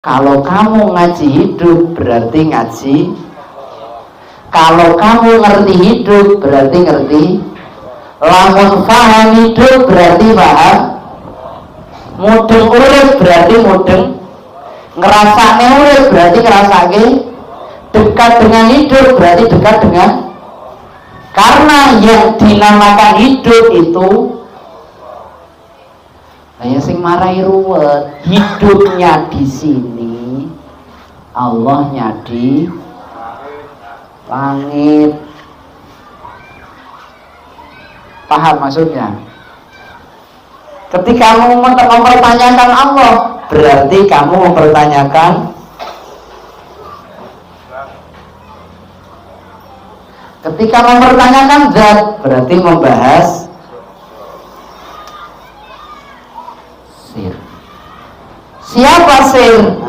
Kalau kamu ngaji hidup berarti ngaji. Kalau kamu ngerti hidup berarti ngerti. Lamun paham hidup berarti paham. Mudeng urip berarti mudeng. Ngerasake urip berarti ngerasake. Dekat dengan hidup berarti dekat dengan. Karena yang dinamakan hidup itu saya sing marai ruwet, hidupnya di sini, Allahnya di langit. Paham maksudnya? Ketika kamu mempertanyakan Allah, berarti kamu mempertanyakan. Ketika mempertanyakan zat, berarti membahas sir. Siapa sir?